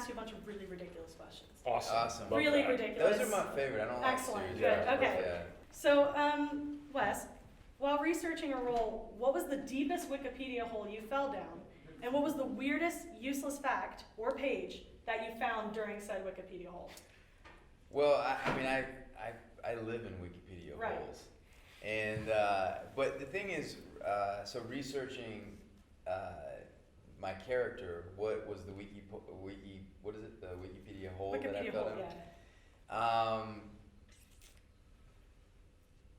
ask you a bunch of really ridiculous questions. Awesome. Really that. ridiculous. Those are my favorite. I don't like Excellent. serious Good. ones, but Okay. yeah. So, Wes, while researching a role, what was the deepest Wikipedia hole you fell down? And what was the weirdest useless fact or page that you found during said Wikipedia hole? Well, I mean, I live in Wikipedia Right. holes, and but the thing is, so researching my character, what was the what is it, the Wikipedia hole that I Wikipedia fell hole, down? yeah.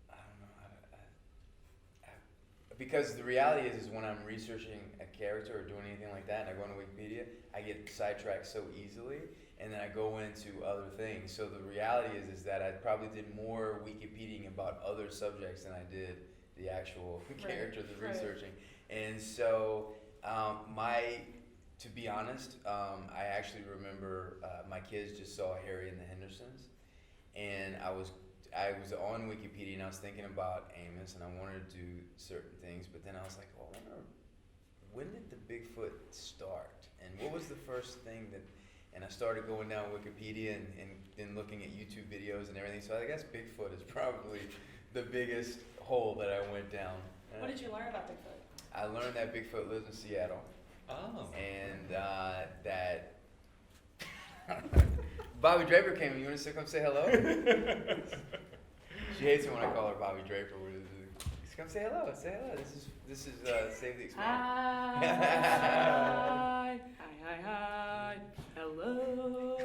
I don't know. Because the reality is when I'm researching a character or doing anything like that, and I go into Wikipedia, I get sidetracked so easily, and then I go into other things. So the reality is that I probably did more Wikipediaing about other subjects than I did the actual character, the researching. And so to be honest, I actually remember my kids just saw Harry and the Hendersons, and I was on Wikipedia and I was thinking about Amos and I wanted to do certain things, but then I was like, well, I wonder, when did the Bigfoot start? And what was the first thing that, and I started going down Wikipedia and then looking at YouTube videos and everything, so I guess Bigfoot is probably the biggest hole that I went down. What did you learn about Bigfoot? I learned that Bigfoot lives in Seattle. Oh. And that Bobby Draper came in. You want to come say hello? She hates it when I call her Bobby Draper. Just come say hello. Say hello. This is Save the Expanse. Hi. Hi. Hello.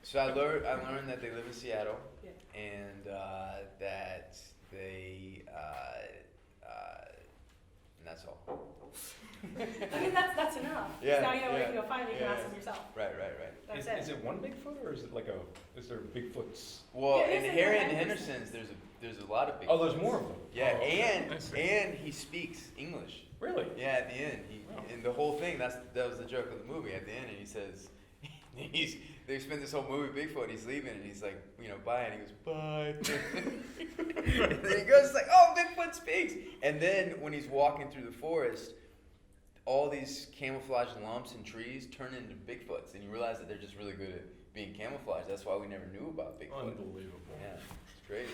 So I learned that they live in Seattle, Yeah. and that they and that's all. I mean, that's enough. Yeah, Now you know where you yeah, can go find it, you can yeah. ask them yourself. Right. That's Is it one Bigfoot or is it like is there Bigfoots? Well, Yeah, in it's in Harry the and the Hendersons. Hendersons, there's a lot of big. Oh, there's more of them. Yeah, Oh, okay. I see. and he speaks English. Really? Yeah, at the end, Wow. and the whole thing. That was the joke of the movie. At the end, and he says, they spend this whole movie Bigfoot. He's leaving, and he's like, bye, and he goes, bye. And then he goes like, oh, Bigfoot speaks. And then when he's walking through the forest, all these camouflage lumps and trees turn into Bigfoots, and you realize that they're just really good at being camouflaged. That's why we never knew about Bigfoot. Unbelievable. Yeah, it's crazy.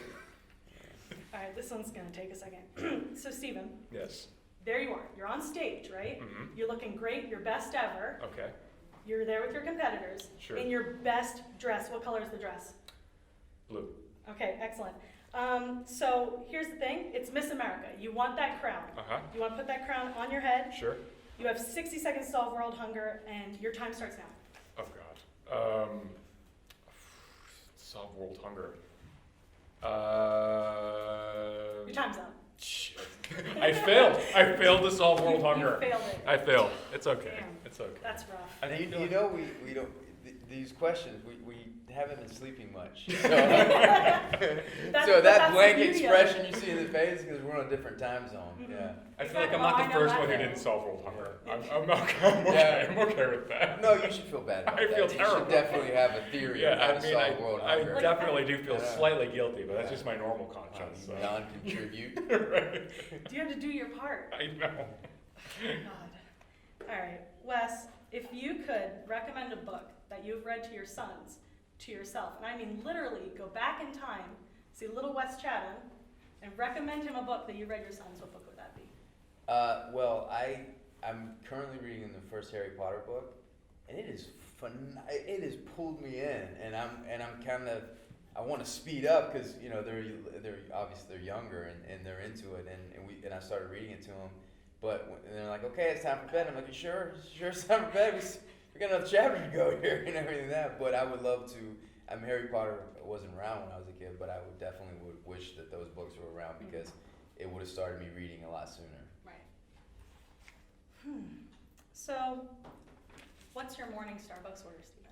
All right, this one's going to take a second. So, Stephen, Yes. there you are. You're on stage, right? Mm-hmm. You're looking great, your best ever. Okay. You're there with your competitors. Sure. In your best dress. What color is the dress? Blue. Okay, excellent. So here's the thing. It's Miss America. You want that crown. Uh-huh. You want to put that crown on your head. Sure. You have 60 seconds to solve world hunger, and your time starts now. Oh God. Solve world hunger. Your time's up. Shit. I failed to solve world hunger. You failed it. I failed. It's okay. Damn. It's okay. That's rough. I think we don't. These questions, we haven't been sleeping much. So, That's that the blank beauty of expression you see in the face because we're on a different time zone. Mhm. Yeah. I feel like I'm Well, not I the know first that one who though. didn't solve world hunger. Yeah. I'm okay. Yeah. I'm okay with that. No, you should feel bad about I that. feel You terrible. should definitely have a theory of how to solve world I hunger. definitely do feel Yeah. slightly guilty, but that's just my normal conscience. So. Non-contribute. Right. You have to do your part. I know. God. All right, Wes, if you could recommend a book that you've read to your sons, to yourself, and I mean literally go back in time, see little Wes Chatham, and recommend him a book that you read your sons, what book would that be? Well, I'm currently reading the first Harry Potter book, and it is fun. It has pulled me in, and I'm kind of, I want to speed up because they're obviously they're younger and they're into it, and I started reading it to them, but they're like, okay, it's time for bed. I'm like, sure, it's time for bed. We got another chapter to go here and everything that. But I would love to. Harry Potter wasn't around when I was a kid, but I would definitely wish that those books were around because it would have started me reading a lot sooner. Right. So, what's your morning Starbucks order, Stephen?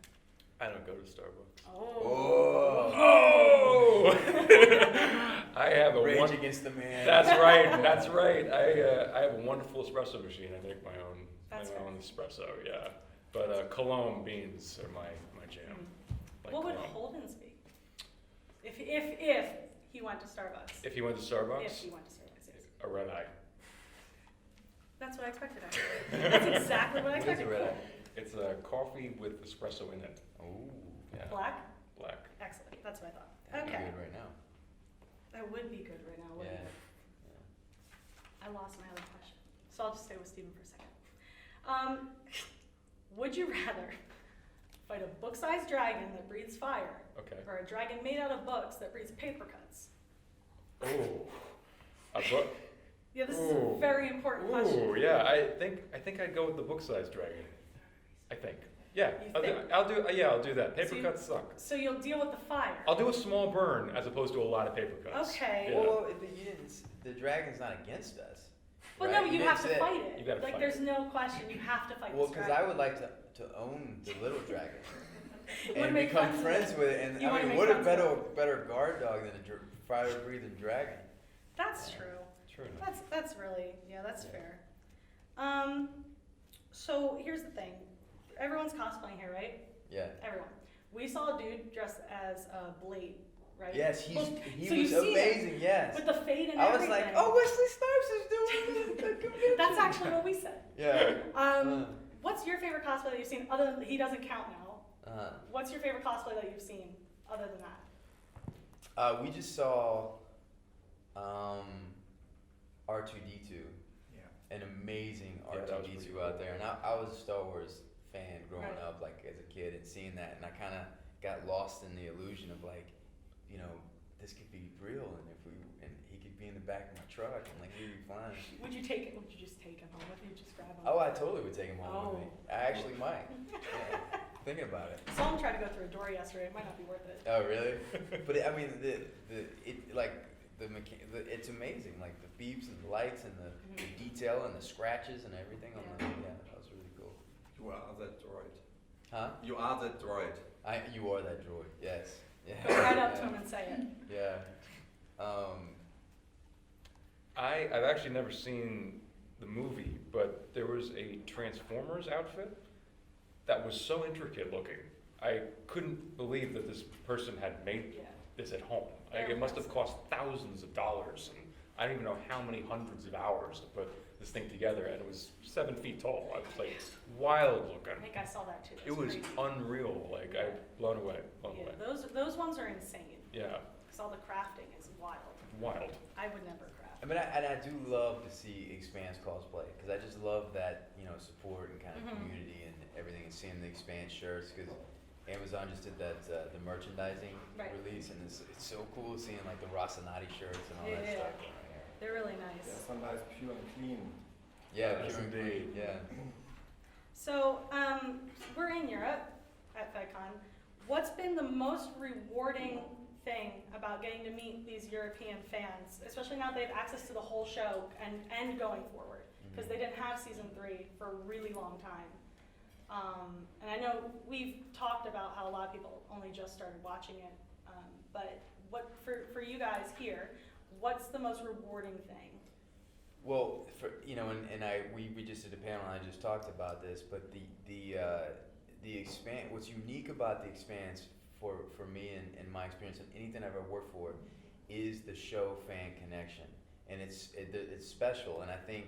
I don't go to Starbucks. Oh. Oh! I have a Rage Against the Man. That's right. I have a wonderful espresso machine. I make my own espresso. Yeah, but Cologne beans are my jam. Like What would Cologne. Holden's be? If he went to Starbucks. If he went to Starbucks, If he went to Starbucks, yes. a red eye. That's what I expected, actually. That's exactly what I What is a expected. red eye? It's a coffee with espresso in it. Ooh, Yeah. Black? Black. Excellent, that's what I thought. that'd be Okay. good right now. That would be good right now, wouldn't Yeah. it? I lost my other question, so I'll just stay with Stephen for a second. Would you rather fight a book-sized dragon that breathes fire, Okay. or a dragon made out of books that breathes paper cuts? Ooh. A book. Yeah, this is Ooh. a very important question. Ooh, yeah. I think I'd go with the book-sized dragon. I think. Yeah. You I'll do. think? I'll do that. Paper So you- cuts suck. So you'll deal with the fire. I'll do a small burn as opposed to a lot of paper cuts. Okay. Yeah. Well, but you didn't. The dragon's not against us. Well, right? no, you didn't have to say- fight it. You gotta like, fight there's it. no question. You have to fight Well, this because dragon. I would like to own the little dragon Wanna and make become friends friends with it. And You I wanna mean, make what a friends with better guard dog than a fire-breathing dragon? That's true. True enough. That's really, yeah, that's Yeah. fair. So here's the thing. Everyone's cosplaying here, right? Yeah. Everyone. We saw a dude dressed as Blade, right? Yes, Well, he so was you've seen it amazing. Yes. with the fade and I was everything. like, oh, Wesley Snipes is doing the convention. That's actually what we said. Yeah. What's your favorite cosplay that you've seen other than, he doesn't count now. What's your favorite cosplay that you've seen other than that? We just saw R2D2. Yeah. An amazing Yeah, that was R2D2 pretty out cool. there, and I was a Star Wars fan growing Right. up, like as a kid, and seeing that, and I kind of got lost in the illusion of like, you know, this could be real, and he could be in the back of my truck, and like he'd be flying. Would you take it? Would you just take him home? Would you just grab him? Oh, I totally would take him home with me. Oh. I actually might. Yeah. Thinking about it. Someone tried to go through a door yesterday. It might not be worth it. Oh, really? But I mean, it's amazing. Like the beeps and the lights and the detail and the scratches and everything on the. Yeah, that was really cool. You are that droid. Huh? You are that droid. You are that droid. Yes. Yeah. Go right up to Yeah. him and say it. Yeah. I've actually never seen the movie, but there was a Transformers outfit that was so intricate looking. I couldn't believe that this person had made Yeah. this at home. Like, Very it must have impressive. cost thousands of dollars, and I don't even know how many hundreds of hours to put this thing together, and it was 7 feet tall. I was like, wild I looking. think I saw that too. It was crazy. unreal. Like, I blown away, blown Yeah, away. those ones are insane. Yeah, Because all the crafting is wild. wild. I would never craft. I mean, I do love to see Expanse cosplay because I just love that, you know, support and kind of Mhm. community and everything, and seeing the Expanse shirts because Amazon just did that the merchandising Right. release, and it's so cool seeing like the Rocinante shirts and all that Yeah. stuff. They're really Yeah, nice. some nice pure and clean. Yeah, Yes, pure and indeed. clean, yeah. So, we're in Europe at FedCon. What's been the most rewarding thing about getting to meet these European fans, especially now they have access to the whole show and going forward? Because they didn't have season 3 for a really long time. And I know we've talked about how a lot of people only just started watching it, but what for you guys here, what's the most rewarding thing? Well, we just did a panel and I just talked about this, but the Expanse, what's unique about the Expanse for me and my experience and anything I've ever worked for is the show fan connection, and it's special, and I think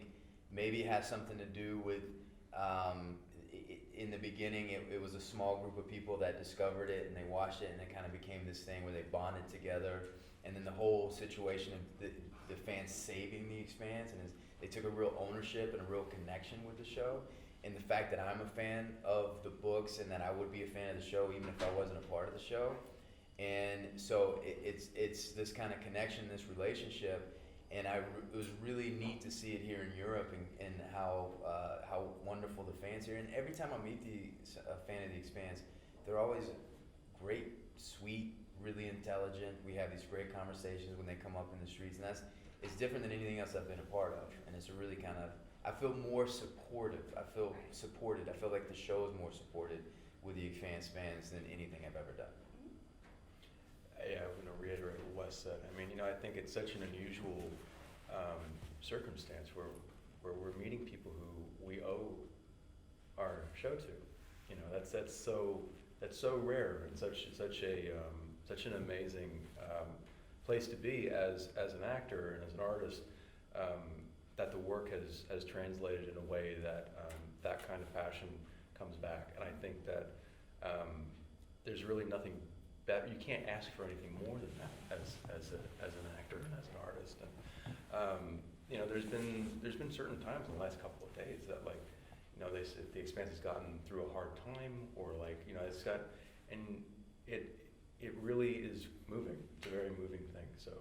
maybe it has something to do with in the beginning it was a small group of people that discovered it and they watched it and it kind of became this thing where they bonded together, and then the whole situation of the fans saving the Expanse, and they took a real ownership and a real connection with the show, and the fact that I'm a fan of the books and that I would be a fan of the show even if I wasn't a part of the show, and so it's this kind of connection, this relationship, and it was really neat to see it here in Europe and how wonderful the fans here. And every time I meet a fan of the Expanse, they're always great, sweet, really intelligent. We have these great conversations when they come up in the streets, and it's different than anything else I've been a part of. And it's a really kind of, I feel more supportive. I feel supported. I feel like the show is more supported with the Expanse fans than anything I've ever done. Yeah, I'm going to reiterate what Wes said. I mean, I think it's such an unusual circumstance where we're meeting people who we owe our show to. That's so rare and such an amazing place to be as an actor and as an artist. That the work has translated in a way that that kind of passion comes back. And I think that there's really nothing better. You can't ask for anything more than that as an actor and as an artist. And you know, there's been certain times in the last couple of days that, like, you know, they said the Expanse has gotten through a hard time, or like, you know, it's got, and it really is moving. It's a very moving thing. So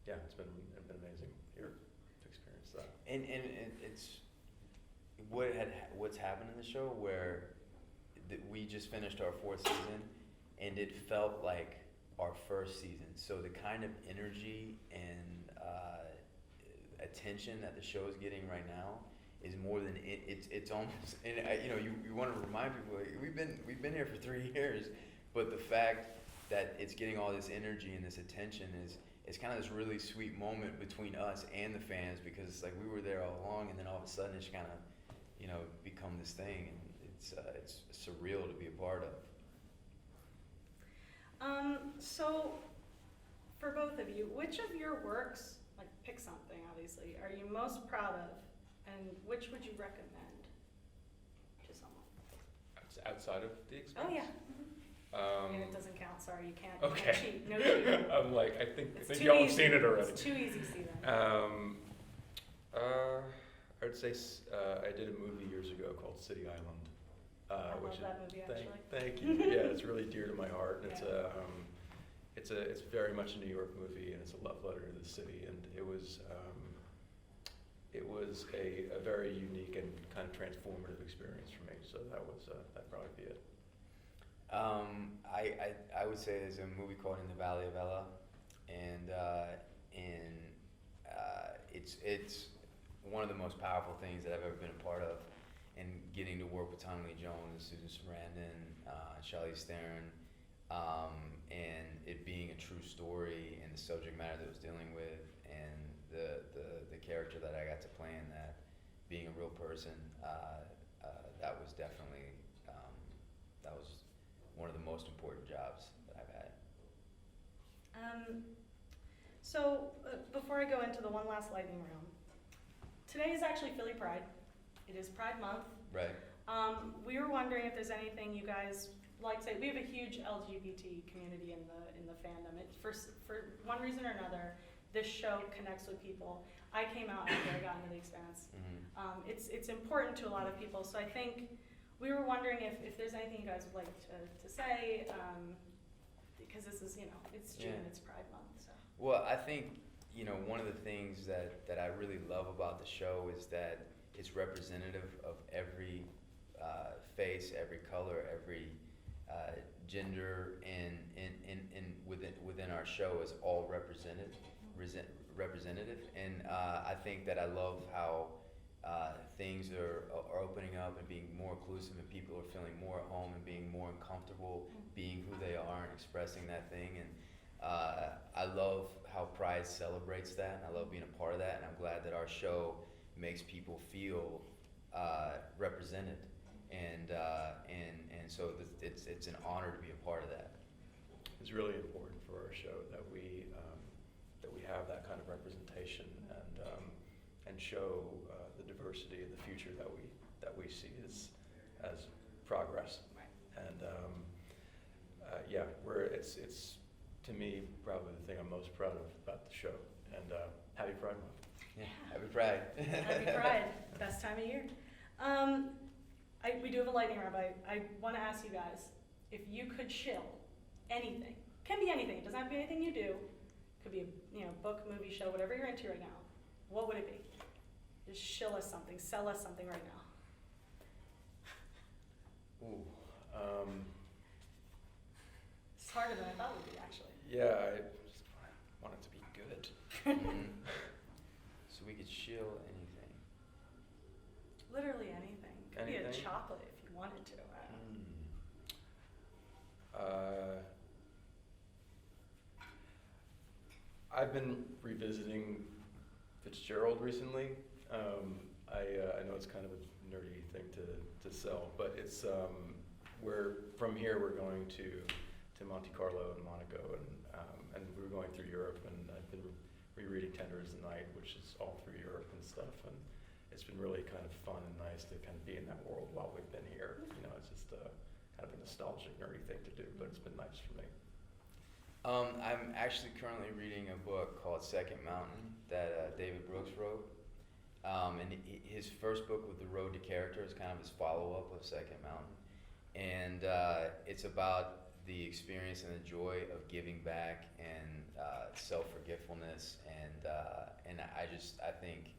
yeah, it's been amazing here to experience that. And it's what's happened in the show where we just finished our 4th season, and it felt like our 1st season. So the kind of energy and attention that the show is getting right now is more than it's almost, and you know, you want to remind people, like, we've been here for 3 years, but the fact that it's getting all this energy and this attention is kind of this really sweet moment between us and the fans, because it's like we were there all along, and then all of a sudden it's kind of, you know, become this thing, and it's surreal to be a part of. So, for both of you, which of your works, like pick something obviously, are you most proud of, and which would you recommend to someone? Outside of the Expanse? Oh yeah. And it doesn't count, sorry, you can't, you Okay. can't cheat, no cheating. I'm like, I think It's too y'all have easy. seen it already. It's too easy, Steven. I would say I did a movie years ago called City Island. I which love that movie, actually. Thank you. Yeah, it's really dear to my heart, and it's very much a New York movie, and it's a love letter to the city, and it was a very unique and kind of transformative experience for me. So that'd probably be it. I would say there's a movie called In the Valley of Ella, and it's one of the most powerful things that I've ever been a part of, and getting to work with Tommy Lee Jones, Susan Sarandon, Charlize Theron, and it being a true story, and the subject matter that it was dealing with, and the character that I got to play in that, being a real person, that was definitely that was one of the most important jobs that I've had. So, before I go into the one last lightning round, today is actually Philly Pride. It is Pride Month. Right. We were wondering if there's anything you guys like to say. We have a huge LGBT community in the fandom. For one reason or another, this show connects with people. I came out after I got into the Expanse. Mm-hmm. It's important to a lot of people. So I think we were wondering if there's anything you guys would like to say, because this is, you know, it's June, Yeah. it's Pride Month. So. Well, I think, you know, one of the things that I really love about the show is that it's representative of every face, every color, every gender, and within our show is all representative. And I think that I love how things are opening up and being more inclusive, and people are feeling more at home and being more comfortable being who they are and expressing that thing. And I love how Pride celebrates that, and I love being a part of that, and I'm glad that our show makes people feel represented, and so it's an honor to be a part of that. It's really important for our show that we have that kind of representation, and show the diversity of the future that we see as progress. Right. And yeah, it's to me probably the thing I'm most proud of about the show. And happy Pride Month. Yeah, happy Pride. Happy Pride, best time of year. We do have a lightning round, but I want to ask you guys, if you could shill anything, can be anything, it doesn't have to be anything you do, could be a book, movie, show, whatever you're into right now, what would it be? Just shill us something, sell us something right now. Ooh. It's harder than I thought it would be, actually. Yeah, I just want it to be good. Mhm. So we could shill anything. Literally anything. Could be a Anything? chocolate if you wanted to. I don't know. I've been revisiting Fitzgerald recently. I know it's kind of a nerdy thing to sell, but it's from here we're going to Monte Carlo and Monaco, and we're going through Europe, and I've been rereading Tender as the Night, which is all through Europe and stuff, and it's been really kind of fun and nice to kind of be in that world while we've been here. You know, it's just kind of a nostalgic, nerdy thing to do, but it's been nice for me. I'm actually currently reading a book called Second Mountain that David Brooks wrote. And his first book with The Road to Character is kind of his follow-up of Second Mountain. And it's about the experience and the joy of giving back and self-forgetfulness. And I think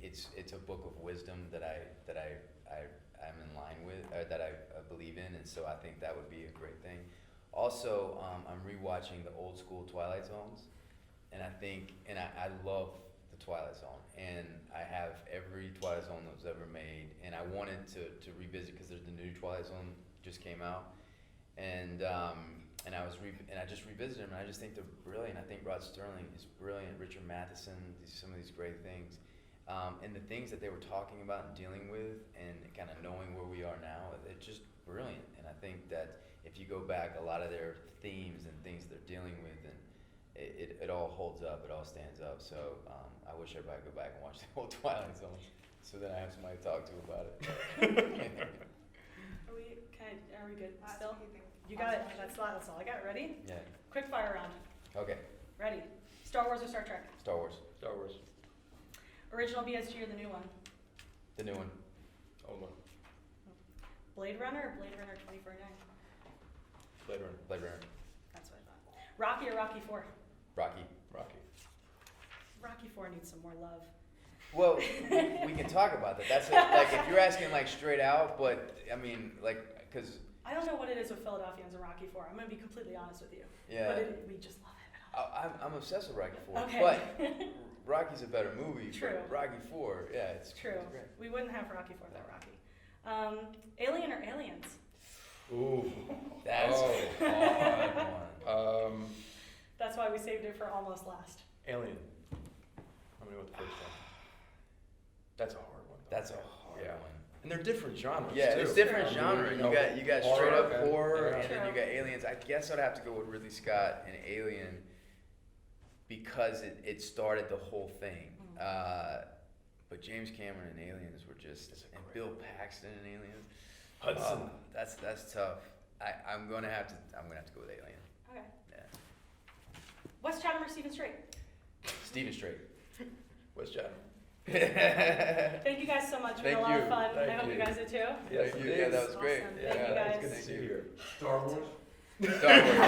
it's a book of wisdom that I'm in line with, that I believe in, and so I think that would be a great thing. Also, I'm rewatching the old school Twilight Zones, and I love the Twilight Zone, and I have every Twilight Zone that was ever made, and I wanted to revisit because there's the new Twilight Zone just came out, and I just revisited them, and I just think they're brilliant. I think Rod Serling is brilliant. Richard Matheson, some of these great things. And the things that they were talking about and dealing with and kind of knowing where we are now, it's just brilliant. And I think that if you go back, a lot of their themes and things they're dealing with, and it all holds up, it all stands up. So I wish everybody could go back and watch the whole Twilight Zone so that I have somebody to talk to about it. Are we good Last still? week, You got it. That's all I got. Ready? Yeah. Quick fire round. Okay. Ready? Star Wars or Star Trek? Star Wars. Star Wars. Original BSG or the new one? The new one. Old one. Blade Runner or Blade Runner 2049? Blade Runner. Blade Runner. That's what I thought. Rocky or Rocky 4? Rocky. Rocky. Rocky 4 needs some more love. Well, we can talk about that. That's like if you're asking like straight out, but I mean like because I don't know what it is with Philadelphians and Rocky 4. I'm going to be completely honest with you. yeah, But we just love it. I'm obsessed with Rocky 4. Okay. But Rocky's a better movie. True. But Rocky 4, yeah, it's True. It's great. We wouldn't have Rocky 4 without Rocky. Alien or Aliens? Ooh. That's a hard one. That's why we saved it for almost last. Alien. I'm gonna go with the first one. That's a hard one. Though. That's a hard Yeah. one. And they're different genres Yeah, too. it's different True. genre. You know, You got horror straight up and- horror, yeah. and then you True. got aliens. I guess I'd have to go with Ridley Scott and Alien because it started the whole thing. But James Cameron and Aliens were just, It's a and great Bill movie. Paxton and Aliens. Hudson. That's tough. I'm gonna have to go with Alien. Okay. Yeah. Wes Chatham or Stephen Strait? Stephen Strait. Wes Chatham. Thank you guys so much. It's been a Thank lot you. of fun. I Thank hope you you. guys did too. Yes, Thank you. it Yeah, is. that was great. Awesome. Yeah, Thank you it's guys. good Good to see you here. Star Wars? Star Wars.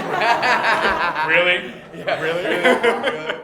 Really? Yeah. Really? Really?